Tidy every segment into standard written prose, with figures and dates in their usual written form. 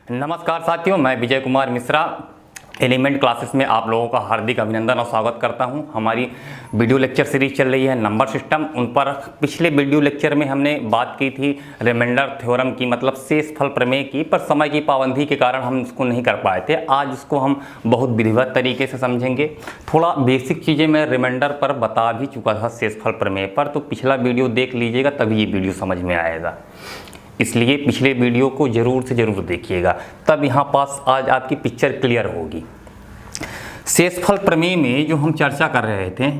नमस्कार साथियों, मैं विजय कुमार मिश्रा एलिमेंट क्लासेस में आप लोगों का हार्दिक अभिनंदन और स्वागत करता हूं। हमारी वीडियो लेक्चर सीरीज चल रही है नंबर सिस्टम। उन पर पिछले वीडियो लेक्चर में हमने बात की थी रिमाइंडर थ्योरम की, मतलब शेषफल प्रमेय की, पर समय की पाबंदी के कारण हम इसको नहीं कर पाए थे। आज इसको हम बहुत विधिवत तरीके से समझेंगे। थोड़ा बेसिक चीज़ें मैं रिमाइंडर पर बता भी चुका था शेषफल प्रमेय पर, तो पिछला वीडियो देख लीजिएगा तभी ये वीडियो समझ में आएगा। इसलिए पिछले वीडियो को ज़रूर से ज़रूर देखिएगा, तब यहाँ पास आज आपकी पिक्चर क्लियर होगी। शेषफल प्रमेय में जो हम चर्चा कर रहे थे,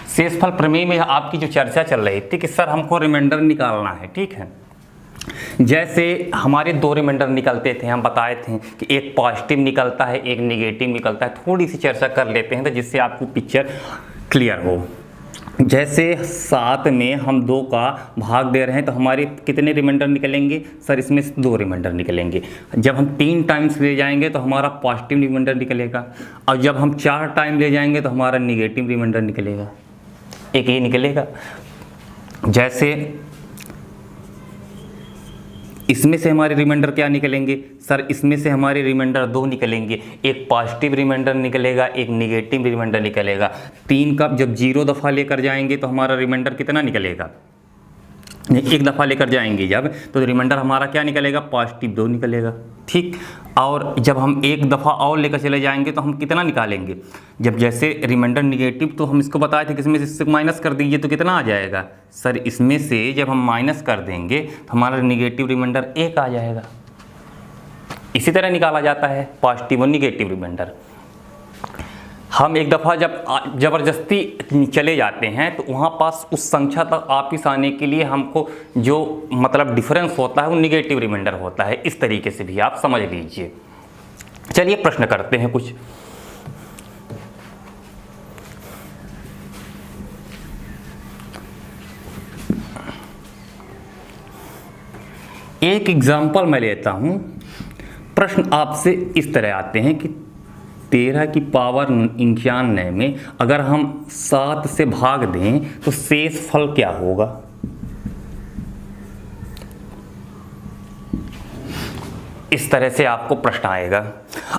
शेषफल प्रमेय में आपकी जो चर्चा चल रही थी कि सर हमको रिमाइंडर निकालना है, ठीक है। जैसे हमारे दो रिमाइंडर निकलते थे, हम बताए थे कि एक पॉजिटिव निकलता है, एक नेगेटिव निकलता है। थोड़ी सी चर्चा कर लेते हैं तो जिससे आपको पिक्चर क्लियर हो। जैसे 7 में हम 2 का भाग दे रहे हैं तो हमारे कितने रिमाइंडर निकलेंगे? सर इसमें 2 रिमाइंडर निकलेंगे। जब हम 3 टाइम्स ले जाएंगे तो हमारा पॉजिटिव रिमाइंडर निकलेगा, और जब हम 4 टाइम ले जाएंगे तो हमारा नेगेटिव रिमाइंडर निकलेगा, एक ये निकलेगा। जैसे इसमें से हमारे रिमाइंडर क्या निकलेंगे? सर इसमें से हमारे रिमाइंडर 2 निकलेंगे, एक पॉजिटिव रिमाइंडर निकलेगा, एक नेगेटिव रिमाइंडर निकलेगा। 3 का जब 0 दफ़ा लेकर जाएंगे तो हमारा रिमाइंडर कितना निकलेगा? 1 दफ़ा लेकर जाएंगे जब, तो रिमाइंडर हमारा क्या निकलेगा? पॉजिटिव 2 निकलेगा, ठीक। और जब हम 1 दफ़ा और लेकर चले जाएंगे तो हम कितना निकालेंगे? जब जैसे रिमाइंडर नेगेटिव, तो हम इसको बताए थे कि इसमें से इससे माइनस कर दीजिए तो कितना आ जाएगा? सर इसमें से जब हम माइनस कर देंगे तो हमारा नेगेटिव रिमाइंडर 1 आ जाएगा। इसी तरह निकाला जाता है पॉजिटिव और नेगेटिव रिमाइंडर। हम एक दफ़ा जब ज़बरदस्ती चले जाते हैं तो वहाँ पास उस संख्या तक वापिस आने के लिए हमको जो मतलब डिफरेंस होता है वो नेगेटिव रिमाइंडर होता है। इस तरीके से भी आप समझ लीजिए। चलिए प्रश्न करते हैं कुछ। एक एग्जाम्पल मैं लेता हूँ। प्रश्न आपसे इस तरह आते हैं कि 13 की पावर 99 में अगर हम 7 से भाग दें तो शेष फल क्या होगा? इस तरह से आपको प्रश्न आएगा।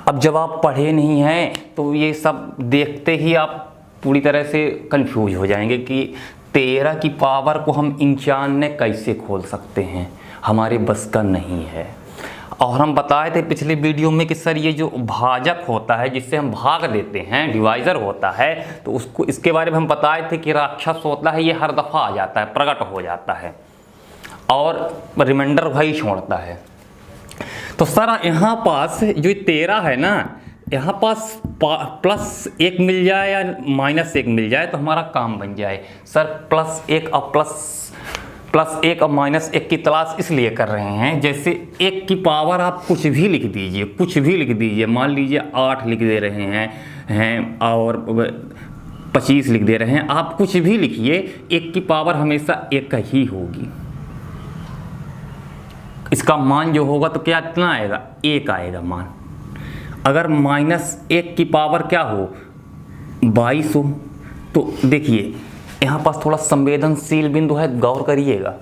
अब जब आप पढ़े नहीं हैं तो ये सब देखते ही आप पूरी तरह से कंफ्यूज हो जाएंगे कि 13 की पावर को हम 99 कैसे खोल सकते हैं, हमारे बस का नहीं है। और हम बताए थे पिछले वीडियो में कि सर ये जो भाजक होता है जिससे हम भाग देते हैं, डिवाइज़र होता है, तो उसको इसके बारे में हम बताए थे कि राक्षस होता है, ये हर दफ़ा आ जाता है, प्रकट हो जाता है और रिमाइंडर वही छोड़ता है। तो सर यहाँ पास जो 13 है ना, यहाँ पास +1 मिल जाए या -1 मिल जाए तो हमारा काम बन जाए। सर +1 और +1 और -1 की तलाश इसलिए कर रहे हैं, जैसे 1 की पावर आप कुछ भी लिख दीजिए, कुछ भी लिख दीजिए। मान लीजिए 8 लिख दे रहे हैं और 25 लिख दे रहे हैं, आप कुछ भी लिखिए, 1 की पावर हमेशा 1 ही होगी। इसका मान जो होगा तो क्या इतना आएगा? 1 आएगा मान। अगर -1 की पावर क्या हो? 22 हो। तो देखिए यहाँ पास थोड़ा संवेदनशील बिंदु है, गौर करिएगा।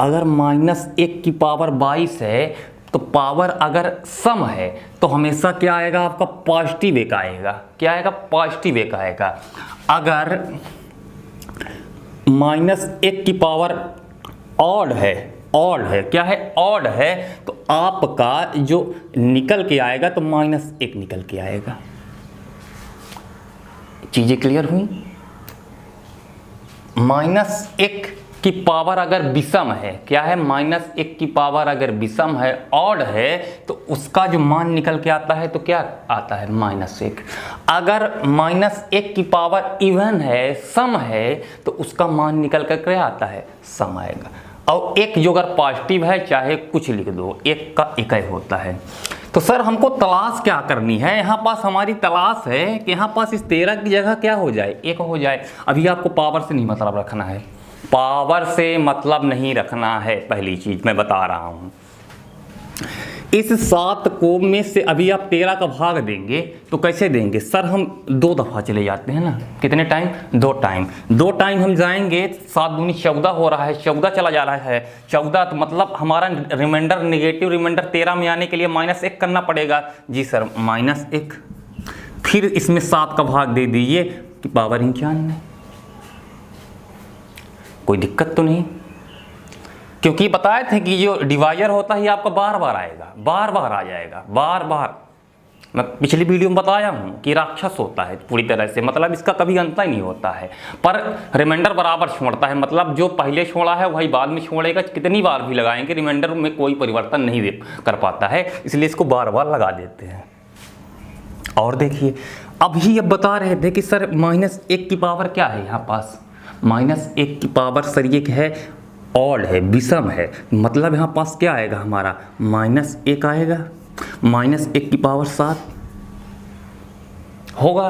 अगर -1 की पावर 22 है तो पावर अगर सम है तो हमेशा क्या आएगा? आपका पॉजिटिव 1 आएगा। क्या आएगा? पॉजिटिव 1 आएगा। अगर -1 की पावर ऑड है, क्या है? ऑड है, तो आपका जो निकल के आएगा तो -1 निकल के आएगा। चीजें क्लियर हुई? -1 की पावर अगर विषम है, क्या है? -1 की पावर अगर विषम है, ऑड है, तो उसका जो मान निकल के आता है तो क्या आता है? -1। अगर -1 की पावर इवन है, सम है, तो उसका मान निकल कर क्या आता है? सम आएगा। और 1 जो अगर पॉजिटिव है, चाहे कुछ लिख दो, 1 का 1 ही होता है। तो सर हमको तलाश क्या करनी है? यहाँ पास हमारी तलाश है कि यहाँ पास इस 13 की जगह क्या हो जाए? 1 हो जाए। अभी आपको पावर से नहीं मतलब रखना है, पावर से मतलब नहीं रखना है, पहली चीज़ मैं बता रहा हूँ। इस 7 को में से अभी आप 13 का भाग देंगे तो कैसे देंगे सर? हम 2 दफ़ा चले जाते हैं ना, कितने टाइम? 2 टाइम हम जाएंगे, 7 दूनी 14 हो रहा है, 14 चला जा रहा है, 14 तो मतलब हमारा रिमाइंडर, नेगेटिव रिमाइंडर 13 में आने के लिए -1 करना पड़ेगा। जी सर, -1, फिर इसमें 7 का भाग दे दीजिए कि पावर 91। कोई दिक्कत तो नहीं, क्योंकि बताए थे कि जो डिवाइजर होता है आपका बार बार आएगा, बार बार आ जाएगा, बार बार। मैं पिछली वीडियो में बताया हूँ कि राक्षस होता है पूरी तरह से, मतलब इसका कभी अंत ही नहीं होता है, पर रिमाइंडर बराबर छोड़ता है, मतलब जो पहले छोड़ा है वही बाद में छोड़ेगा। कितनी बार भी लगाएंगे रिमाइंडर में कोई परिवर्तन नहीं दे कर पाता है, इसलिए इसको बार बार लगा देते हैं। और देखिए अभी अब बता रहे थे कि सर -1 की पावर क्या है यहाँ पास? -1 की पावर सर ये है ऑड है, विषम है, मतलब यहाँ पास क्या आएगा हमारा? -1 आएगा, -1 की पावर 7 होगा।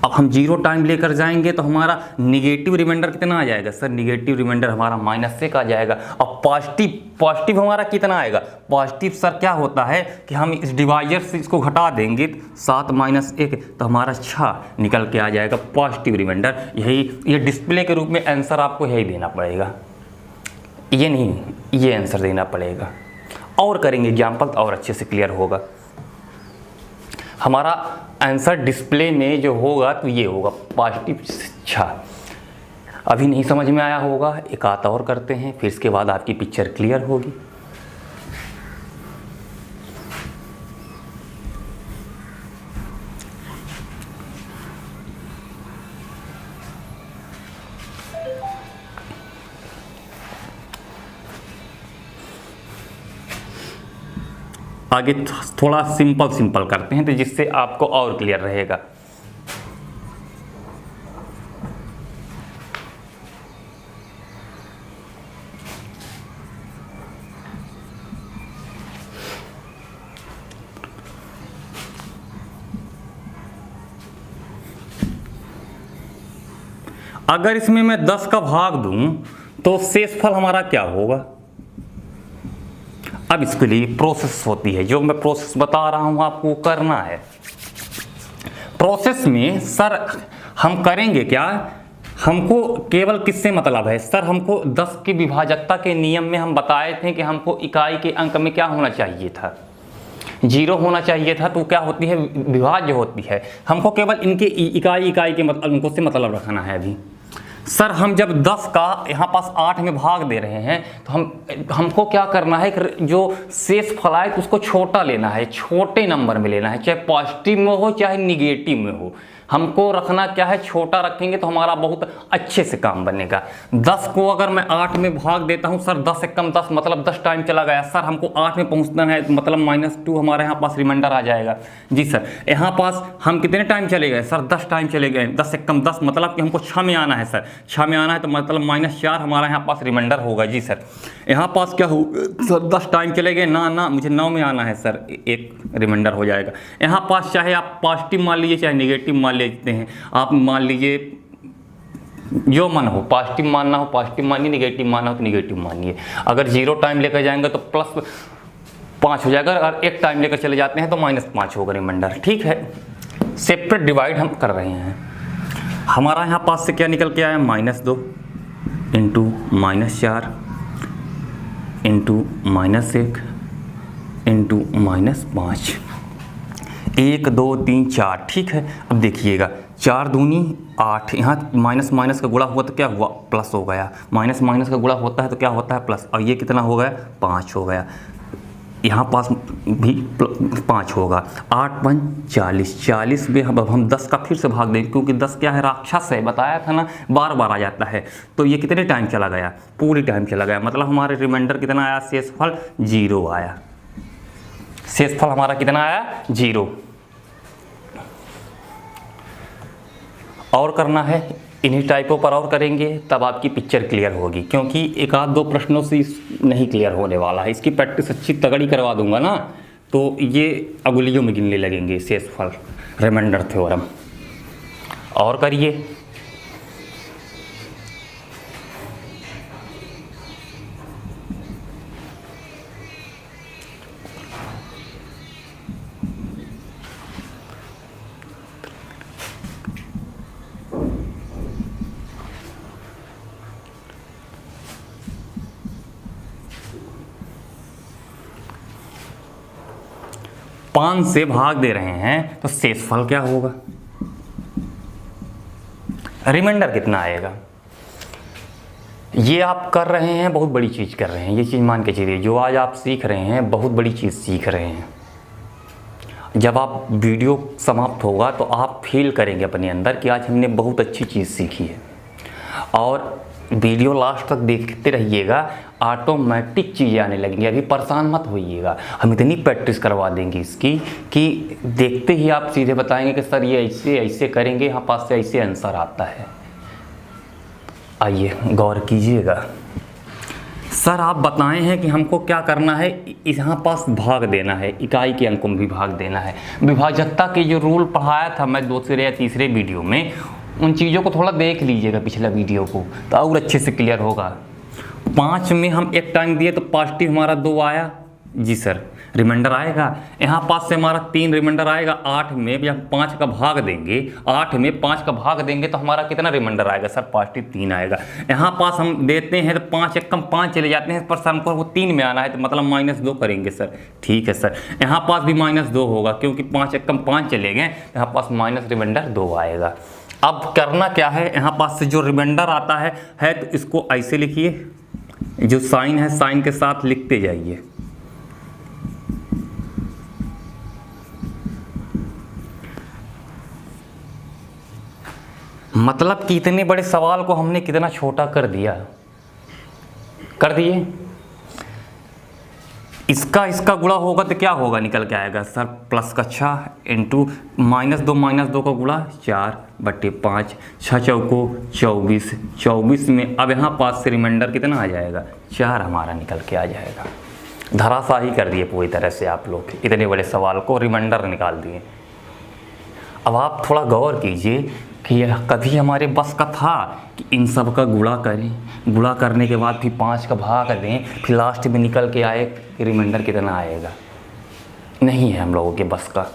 अब हम 0 टाइम लेकर जाएंगे तो हमारा निगेटिव रिमाइंडर कितना आ जाएगा सर? निगेटिव रिमाइंडर हमारा -1 आ जाएगा। अब पॉजिटिव हमारा कितना आएगा? पॉजिटिव सर क्या होता है कि हम इस डिवाइजर से इसको घटा देंगे, 7 -1 तो हमारा 6 निकल के आ जाएगा पॉजिटिव रिमाइंडर। ये डिस्प्ले के रूप में आंसर आपको यही देना पड़ेगा, ये नहीं, ये आंसर देना पड़ेगा। और करेंगे एग्जाम्पल और अच्छे से क्लियर होगा। हमारा आंसर डिस्प्ले में जो होगा तो ये होगा +6। अभी नहीं समझ में आया होगा, एक आध और करते हैं, फिर इसके बाद आपकी पिक्चर क्लियर होगी। आगे थोड़ा सिंपल करते हैं तो जिससे आपको और क्लियर रहेगा। अगर इसमें मैं 10 का भाग दूं तो शेषफल हमारा क्या होगा? अब इसके लिए प्रोसेस होती है, जो मैं प्रोसेस बता रहा हूं आपको करना है। प्रोसेस में सर हम करेंगे क्या? हमको केवल किससे मतलब है सर? हमको 10 की विभाजकता के नियम में हम बताए थे कि हमको इकाई के अंक में क्या होना चाहिए था? 0 होना चाहिए था। तो क्या होती है? विभाज्य होती है। हमको केवल इनके इकाई के अंकों से मतलब रखना है। अभी सर हम जब 10 का यहाँ पास 8 में भाग दे रहे हैं तो हमको क्या करना है कि जो शेष फल आए तो उसको छोटा लेना है, छोटे नंबर में लेना है, चाहे पॉजिटिव में हो चाहे निगेटिव में हो। हमको रखना क्या है? छोटा रखेंगे तो हमारा बहुत अच्छे से काम बनेगा। 10 को अगर मैं 8 में भाग देता हूं सर, 10 से कम 10 मतलब 10 टाइम चला गया सर, हमको 8 में पहुंचना है मतलब -2 हमारे यहाँ पास रिमाइंडर आ जाएगा। जी सर, यहाँ पास हम कितने टाइम चले गए सर? 10 टाइम चले गए। 10 से कम 10 मतलब कि हमको 6 में आना है सर, 6 में आना है तो मतलब -4 हमारा यहाँ पास रिमाइंडर होगा। जी सर, यहाँ पास क्या हो सर? 10 टाइम चले गए, ना मुझे 9 में आना है सर, 1 रिमाइंडर हो जाएगा। यहाँ पास चाहे आप पॉजिटिव मान लीजिए चाहे निगेटिव मान लेते हैं, आप मान लीजिए जो मन हो, पॉजिटिव मानना हो पॉजिटिव मानिए, निगेटिव मानना हो तो निगेटिव मानिए। अगर 0 टाइम लेकर जाएंगे तो +5 हो जाएगा, अगर 1 टाइम लेकर चले जाते हैं तो -5 होगा रिमाइंडर। ठीक है, सेपरेट डिवाइड हम कर रहे हैं। हमारा यहाँ पास से क्या निकल के आया? -2 इंटू -4 इंटू -1 इंटू -5, 1 2 3 4। ठीक है, अब देखिएगा 4 दूनी 8, यहाँ माइनस का गुणा हुआ तो क्या हुआ? प्लस हो गया। माइनस का गुणा होता है तो क्या होता है? प्लस। और ये कितना हो गया? 5 हो गया। यहाँ पास भी 5 होगा। 8 × 5 = 40। 40 में हम 10 का फिर से भाग देंगे क्योंकि 10 क्या है? राक्षस है, बताया था ना, बार बार आ जाता है। तो ये कितने टाइम चला गया? पूरी टाइम चला गया। मतलब हमारे रिमाइंडर कितना आया? शेषफल 0 आया। शेषफल हमारा कितना आया? 0। और करना है, इन्हीं टाइपों पर और करेंगे तब आपकी पिक्चर क्लियर होगी, क्योंकि 1 आध 2 प्रश्नों से नहीं क्लियर होने वाला है। इसकी प्रैक्टिस अच्छी तगड़ी करवा दूंगा ना तो ये अगुलियों में गिनने लगेंगे शेषफल, रिमाइंडर थ्योरम। और करिए। 5 से भाग दे रहे हैं तो शेषफल क्या होगा, रिमाइंडर कितना आएगा। ये आप कर रहे हैं, बहुत बड़ी चीज़ कर रहे हैं, ये चीज़ मान के चलिए जो आज आप सीख रहे हैं बहुत बड़ी चीज़ सीख रहे हैं। जब आप वीडियो समाप्त होगा तो आप फील करेंगे अपने अंदर कि आज हमने बहुत अच्छी चीज़ सीखी है। और वीडियो लास्ट तक देखते रहिएगा, ऑटोमेटिक चीज़ें आने लगेंगी। अभी परेशान मत होइएगा, हम इतनी प्रैक्टिस करवा देंगे इसकी कि देखते ही आप सीधे बताएंगे कि सर ये ऐसे ऐसे करेंगे, यहाँ पास से ऐसे आंसर आता है। आइए गौर कीजिएगा। सर आप बताएं हैं कि हमको क्या करना है, यहाँ पास भाग देना है, इकाई के अंकों में भी भाग देना है। विभाजकता के जो रूल पढ़ाया था मैं दूसरे या तीसरे वीडियो में, उन चीज़ों को थोड़ा देख लीजिएगा पिछला वीडियो को, तो और अच्छे से क्लियर होगा। 5 में हम एक टाइम दिए तो पॉजिटिव हमारा 2 आया, जी सर रिमाइंडर आएगा। यहाँ 5 से हमारा 3 रिमाइंडर आएगा। 8 में जब 5 का भाग देंगे, 8 में 5 का भाग देंगे तो हमारा कितना रिमाइंडर आएगा सर, पॉजिटिव 3 आएगा। यहाँ पास हम देते हैं तो 5 एकम 5 चले जाते हैं, पर सर हमको वो 3 में आना है तो मतलब -2 करेंगे सर। ठीक है सर, यहाँ पास भी -2 होगा क्योंकि 5 एकम 5 चले गए, यहाँ पास माइनस रिमाइंडर 2 आएगा। अब करना क्या है, यहाँ पास से जो रिमाइंडर आता है तो इसको ऐसे लिखिए, जो साइन है साइन के साथ लिखते जाइए। मतलब कि इतने बड़े सवाल को हमने कितना छोटा कर दिया, कर दिए। इसका गुणा होगा तो क्या होगा, निकल के आएगा सर प्लस का 6 इंटू -2 का गुणा 4/5, 6 चौको 24, 24 में अब यहाँ पास से रिमाइंडर कितना आ जाएगा, 4 हमारा निकल के आ जाएगा। धराशाही कर दिए पूरी तरह से आप लोग, इतने बड़े सवाल को रिमाइंडर निकाल दिए। अब आप थोड़ा गौर कीजिए कि यह कभी हमारे बस का था कि इन सब का गुणा करें, गुणा करने के बाद फिर 5 का भाग दें, फिर लास्ट में निकल के आए कि रिमाइंडर कितना आएगा। नहीं है हम लोगों के बस का।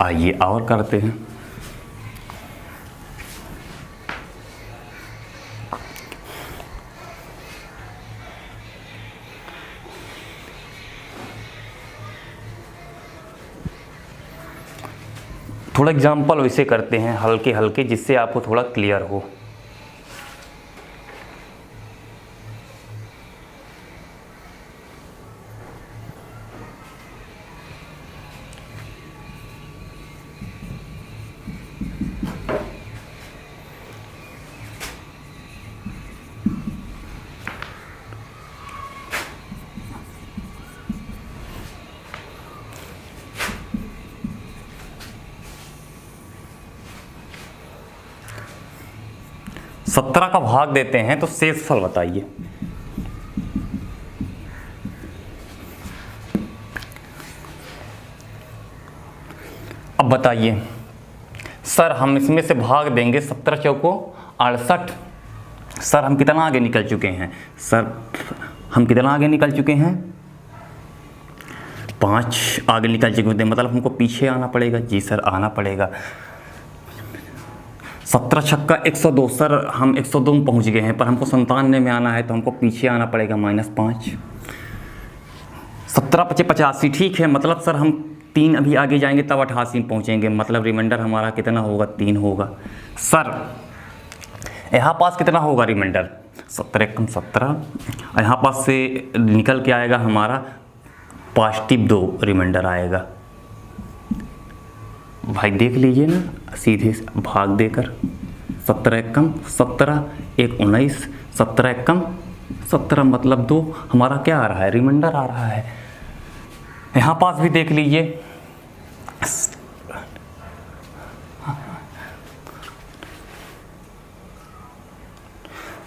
आइए और करते हैं। थोड़ा एग्जाम्पल वैसे करते हैं हल्के हल्के, जिससे आपको थोड़ा क्लियर हो। सत्रह का भाग देते हैं तो शेषफल बताइए। अब बताइए सर, हम इसमें से भाग देंगे 17 चौको 68। सर हम कितना आगे निकल चुके हैं, सर हम कितना आगे निकल चुके हैं, 5 आगे निकल चुके हैं, मतलब हमको पीछे आना पड़ेगा। जी सर आना पड़ेगा। 17 छक्का 102, सर हम 102 में पहुँच गए हैं, पर हमको 97 में आना है तो हमको पीछे आना पड़ेगा -5। 17 × 85, ठीक है, मतलब सर हम 3 अभी आगे जाएंगे तब 88 में पहुँचेंगे, मतलब रिमाइंडर हमारा कितना होगा, 3 होगा। सर यहाँ पास कितना होगा रिमाइंडर, 17 × 17, यहाँ पास से निकल के आएगा हमारा +2 रिमाइंडर आएगा। भाई देख लीजिए ना, सीधे भाग देकर 17 × 17, 1 19, 17 × 17 मतलब 2, हमारा क्या आ रहा है, रिमाइंडर आ रहा है। यहाँ पास भी देख लीजिए,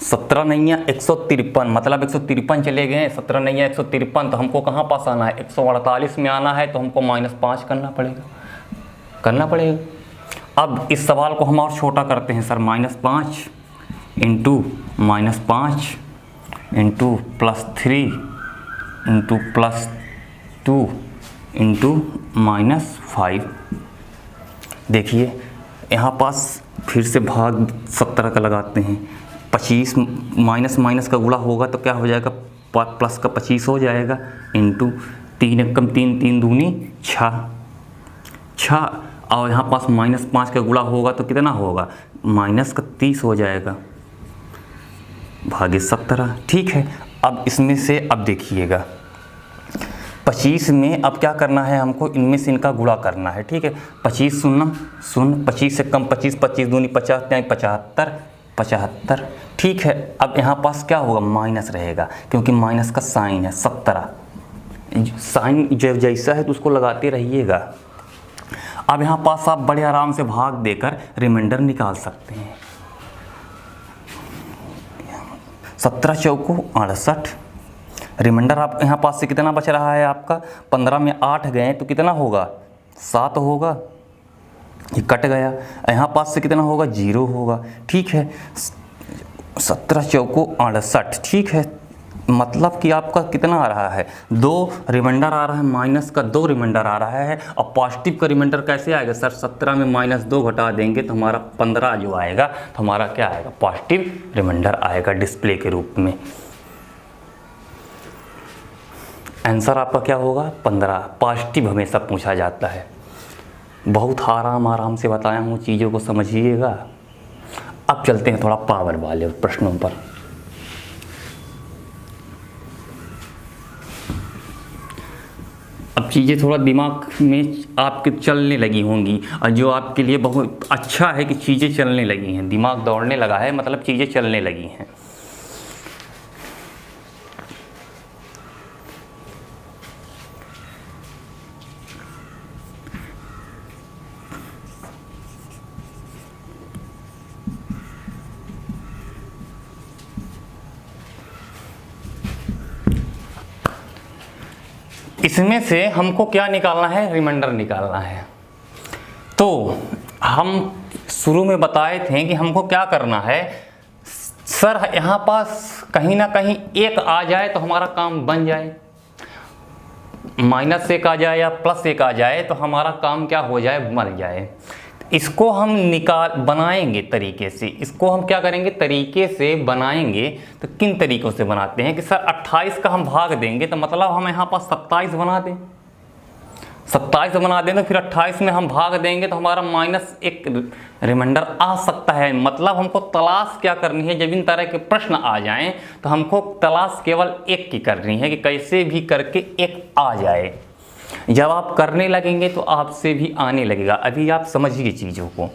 17 नहीं है 153, मतलब 153 चले गए, 17 नहीं है 153, तो हमको कहाँ पास आना है, 148 में आना है, तो हमको -5 करना पड़ेगा। अब इस सवाल को हम और छोटा करते हैं sir, -5 into -5 into +3 into +2 into -5। देखिए यहाँ पास फिर से भाग 17 का लगाते हैं। 25 माइनस माइनस का गुणा होगा तो क्या हो जाएगा, प्लस का 25 हो जाएगा, इंटू 3 एकम 3, 3 दूनी 6, और यहाँ पास -5 का गुणा होगा तो कितना होगा, -30 हो जाएगा, भागे 17। ठीक है, अब इसमें से अब देखिएगा 25 में अब क्या करना है हमको, इनमें से इनका गुणा करना है। ठीक है, 25 शून्य शून्य, 25 से कम 25, 25 दूनी 50, 75, 75। ठीक है, अब यहाँ पास क्या होगा, माइनस रहेगा क्योंकि माइनस का साइन है। 17 साइन जब जैसा है तो उसको लगाते रहिएगा। अब यहाँ पास आप बड़े आराम से भाग देकर रिमाइंडर निकाल सकते हैं। 17 चौको 68, रिमाइंडर आप यहाँ पास से कितना बच रहा है आपका, 15 में 8 गए तो कितना होगा, 7 होगा, ये कट गया। यहाँ पास से कितना होगा, 0 होगा। ठीक है, 17 चौको 68। ठीक है, मतलब कि आपका कितना आ रहा है, 2 रिमाइंडर आ रहा है, माइनस का 2 रिमाइंडर आ रहा है। और पॉजिटिव का रिमाइंडर कैसे आएगा सर, 17 में -2 घटा देंगे तो हमारा 15 जो आएगा तो हमारा क्या आएगा, पॉजिटिव रिमाइंडर आएगा डिस्प्ले के रूप में। आंसर आपका क्या होगा, 15। पॉजिटिव हमेशा पूछा जाता है। बहुत आराम से बताया हूँ, चीज़ों को समझिएगा। अब चलते हैं थोड़ा पावर वाले प्रश्नों पर। अब चीज़ें थोड़ा दिमाग में आपके चलने लगी होंगी, और जो आपके लिए बहुत अच्छा है कि चीज़ें चलने लगी हैं, दिमाग दौड़ने लगा है, मतलब चीज़ें चलने लगी हैं। इसमें से हमको क्या निकालना है, रिमाइंडर निकालना है। तो हम शुरू में बताए थे कि हमको क्या करना है सर, यहाँ पास कहीं ना कहीं 1 आ जाए तो हमारा काम बन जाए, -1 आ जाए या +1 आ जाए तो हमारा काम क्या हो जाए, बन जाए। इसको हम बनाएंगे तरीके से, इसको हम क्या करेंगे, तरीके से बनाएंगे। तो किन तरीकों से बनाते हैं कि सर 28 का हम भाग देंगे तो मतलब हम यहाँ पास 27 बना दें, 27 बना दें तो फिर 28 में हम भाग देंगे तो हमारा -1 रिमाइंडर आ सकता है। मतलब हमको तलाश क्या करनी है, जब इन तरह के प्रश्न आ जाएं तो हमको तलाश केवल 1 की करनी है कि कैसे भी करके 1 आ जाए। जब आप करने लगेंगे तो आपसे भी आने लगेगा। अभी आप समझिए चीज़ों को।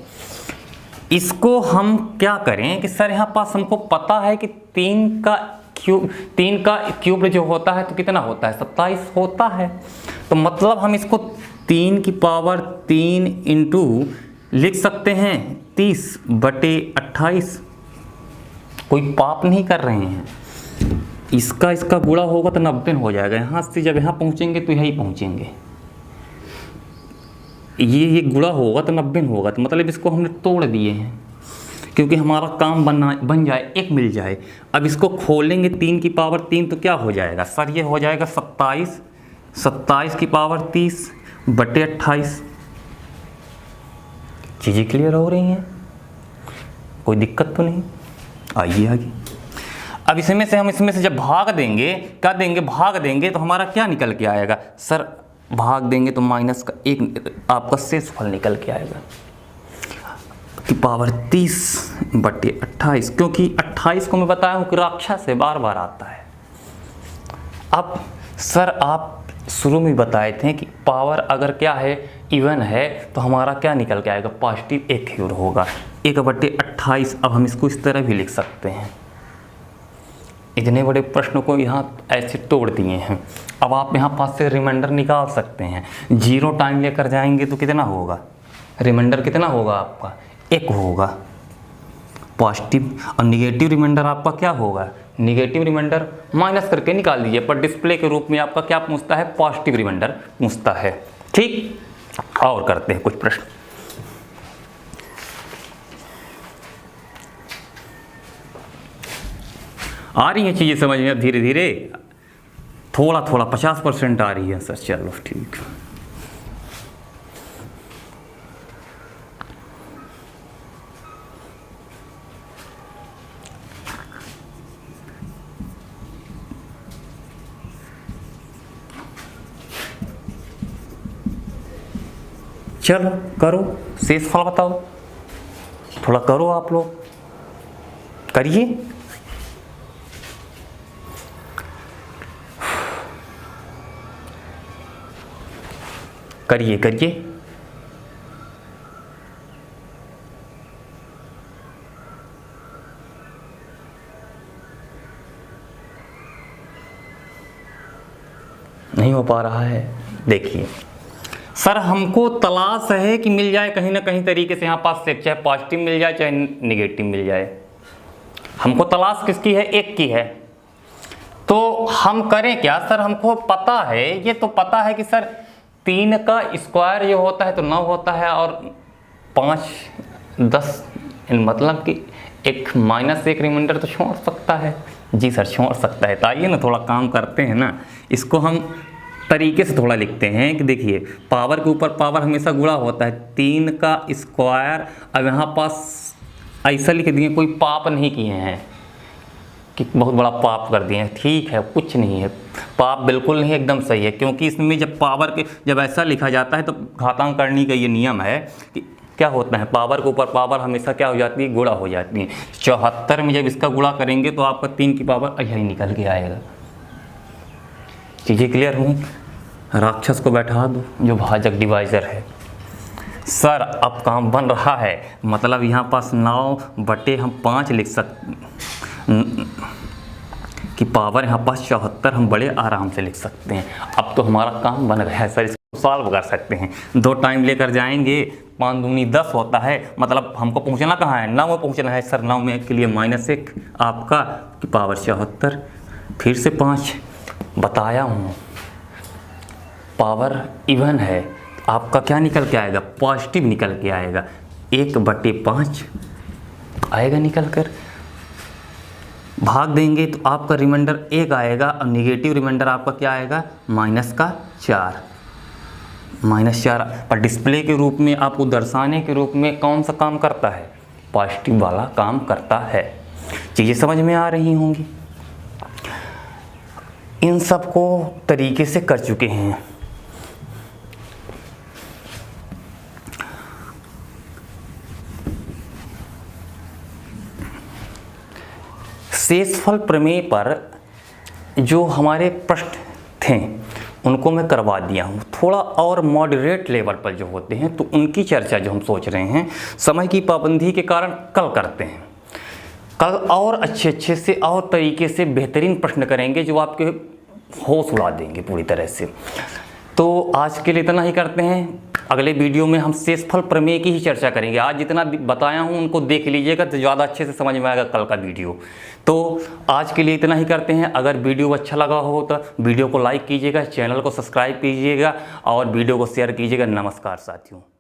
इसको हम क्या करें कि सर यहाँ पास हमको पता है कि 3 का क्यूब जो होता है तो कितना होता है, 27 होता है। तो मतलब हम इसको 3 की पावर 3 इंटू लिख सकते हैं 30/28। कोई पाप नहीं कर रहे हैं। इसका गुणा होगा तो 90 हो जाएगा। यहाँ से जब यहाँ पहुँचेंगे तो यही पहुँचेंगे। ये गुणा होगा तो 90 होगा, तो मतलब इसको हमने तोड़ दिए हैं क्योंकि हमारा काम बन जाए, 1 मिल जाए। अब इसको खोलेंगे 3 की पावर 3 तो क्या हो जाएगा सर, ये हो जाएगा 27 की पावर 30/28। चीज़ें क्लियर हो रही हैं, कोई दिक्कत तो नहीं। आइए आगे। अब इसमें से जब भाग देंगे, क्या देंगे, भाग देंगे तो हमारा क्या निकल के आएगा सर, भाग देंगे तो माइनस का 1 आपका शेषफल निकल के आएगा की पावर 30/28। क्योंकि 28 को मैं बताया हूँ कि राक्षस से बार बार आता है। अब सर आप शुरू में बताए थे कि पावर अगर क्या है, इवन है, तो हमारा क्या निकल के आएगा, पॉजिटिव 1 ही होगा, 1/28। अब हम इसको इस तरह भी लिख सकते हैं। इतने बड़े प्रश्न को यहाँ ऐसे तोड़ दिए हैं। अब आप यहाँ पास से रिमाइंडर निकाल सकते हैं। 0 टाइम लेकर जाएंगे तो कितना होगा, रिमाइंडर कितना होगा आपका, 1 होगा पॉजिटिव। और निगेटिव रिमाइंडर आपका क्या होगा, निगेटिव रिमाइंडर माइनस करके निकाल दीजिए, पर डिस्प्ले के रूप में आपका क्या पूछता है, पॉजिटिव रिमाइंडर पूछता है। ठीक, और करते हैं कुछ प्रश्न। आ रही हैं चीज़ें समझ में अब धीरे धीरे, थोड़ा थोड़ा 50% आ रही है सर। चलो ठीक। चलो करो, शेष फल बताओ, थोड़ा करो आप लोग, करिए। करिए करिए। नहीं हो पा रहा है। देखिए सर, हमको तलाश है कि मिल जाए कहीं ना कहीं तरीके से यहाँ पास से, चाहे पॉजिटिव मिल जाए चाहे निगेटिव मिल जाए। हमको तलाश किसकी है? एक की है। तो हम करें क्या सर? हमको पता है, ये तो पता है कि सर 3 का स्क्वायर जो होता है तो 9 होता है, और 5 10, मतलब कि एक -1 रिमाइंडर तो छोड़ सकता है। जी सर छोड़ सकता है। तो आइए ना थोड़ा काम करते हैं ना, इसको हम तरीके से थोड़ा लिखते हैं कि देखिए पावर के ऊपर पावर हमेशा गुणा होता है। 3 का स्क्वायर, अब यहाँ पास ऐसा लिख दिए, कोई पाप नहीं किए हैं कि बहुत बड़ा पाप कर दिए हैं, ठीक है, कुछ नहीं है, पाप बिल्कुल नहीं, एकदम सही है। क्योंकि इसमें जब पावर के जब ऐसा लिखा जाता है तो घातांकरणी का ये नियम है कि क्या होता है, पावर के ऊपर पावर हमेशा क्या हो जाती है? गुणा हो जाती है। 74 में जब इसका गुणा करेंगे तो आपका 3 की पावर यही निकल के आएगा। चीज़ें क्लियर हुई? राक्षस को बैठा दो जो भाजक डिवाइजर है। सर अब काम बन रहा है, मतलब यहाँ पास 9/5 हम 5 लिख सकते कि पावर यहाँ पास 74 हम बड़े आराम से लिख सकते हैं। अब तो हमारा काम बन गया है सर, इसको सॉल्व कर सकते हैं। 2 टाइम लेकर जाएंगे, 5 दूनी 10 होता है, मतलब हमको पहुँचना कहाँ है? 9 में पहुँचना है सर। 9 में के लिए -1 आपका कि पावर 74, फिर से 5 बताया हूँ, पावर इवन है, आपका क्या निकल के आएगा? पॉजिटिव निकल के आएगा। 1/5 आएगा निकल कर, भाग देंगे तो आपका रिमाइंडर 1 आएगा, और निगेटिव रिमाइंडर आपका क्या आएगा? -4। -4 पर डिस्प्ले के रूप में, आपको दर्शाने के रूप में कौन सा काम करता है? पॉजिटिव वाला काम करता है। चीज़ें समझ में आ रही होंगी। इन सब को तरीके से कर चुके हैं। शेषफल प्रमेय पर जो हमारे प्रश्न थे उनको मैं करवा दिया हूँ। थोड़ा और मॉडरेट लेवल पर जो होते हैं तो उनकी चर्चा जो हम सोच रहे हैं समय की पाबंदी के कारण कल करते हैं। कल और अच्छे से और तरीके से बेहतरीन प्रश्न करेंगे जो आपके होश उड़ा देंगे पूरी तरह से। तो आज के लिए इतना ही करते हैं। अगले वीडियो में हम शेषफल प्रमेय की ही चर्चा करेंगे। आज जितना बताया हूँ उनको देख लीजिएगा तो ज़्यादा अच्छे से समझ में आएगा कल का वीडियो। तो आज के लिए इतना ही करते हैं। अगर वीडियो अच्छा लगा हो तो वीडियो को लाइक कीजिएगा, चैनल को सब्सक्राइब कीजिएगा और वीडियो को शेयर कीजिएगा। नमस्कार साथियों।